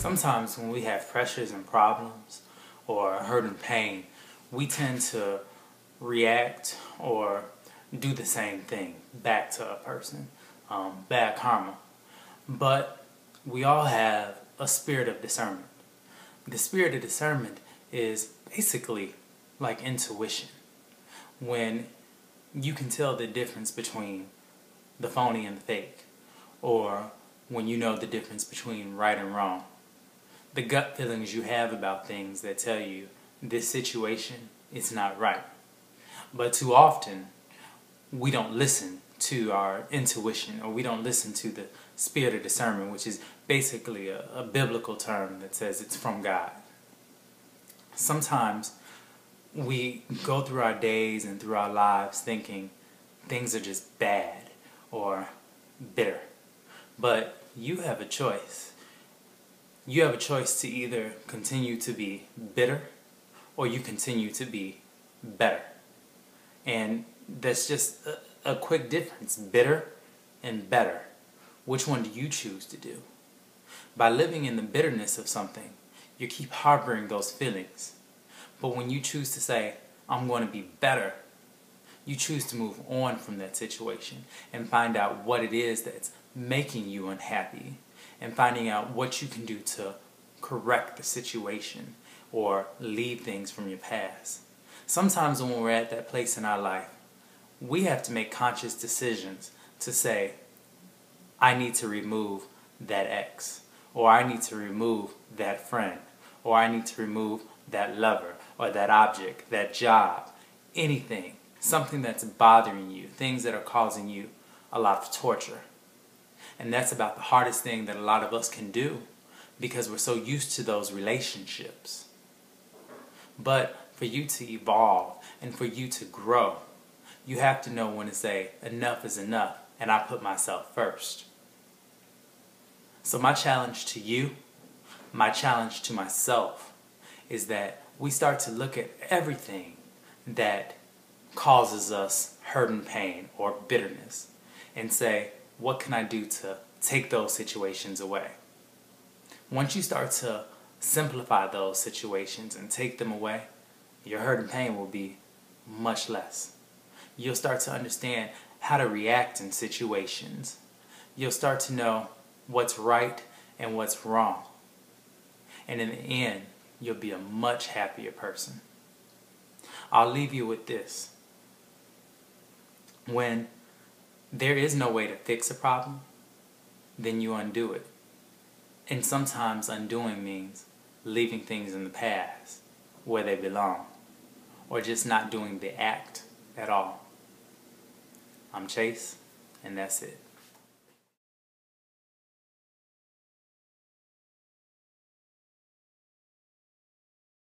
Sometimes when we have pressures and problems or hurt and pain, we tend to react or do the same thing back to a person, bad karma. But we all have a spirit of discernment. The spirit of discernment is basically like intuition. When you can tell the difference between the phony and the fake, or when you know the difference between right and wrong. The gut feelings you have about things that tell you this situation is not right. But too often, we don't listen to our intuition, or we don't listen to the spirit of discernment, which is basically a biblical term that says it's from God. Sometimes we go through our days and through our lives thinking things are just bad or bitter. But you have a choice. You have a choice to either continue to be bitter or you continue to be better. And that's just a quick difference, bitter and better. Which one do you choose to do? By living in the bitterness of something, you keep harboring those feelings. But when you choose to say, I'm going to be better, you choose to move on from that situation and find out what it is that's making you unhappy, and finding out what you can do to correct the situation or leave things from your past. Sometimes when we're at that place in our life, we have to make conscious decisions to say, I need to remove that ex, or I need to remove that friend, or I need to remove that lover, or that object, that job, anything, something that's bothering you, things that are causing you a lot of torture. And that's about the hardest thing that a lot of us can do because we're so used to those relationships. But for you to evolve and for you to grow, you have to know when to say enough is enough and I put myself first. So my challenge to you, my challenge to myself, is that we start to look at everything that causes us hurt and pain or bitterness and say, what can I do to take those situations away? Once you start to simplify those situations and take them away, your hurt and pain will be much less. You'll start to understand how to react in situations. You'll start to know what's right and what's wrong. And in the end, you'll be a much happier person. I'll leave you with this. When there is no way to fix a problem, then you undo it. And sometimes undoing means leaving things in the past where they belong, or just not doing the act at all. I'm Chase, and that's it.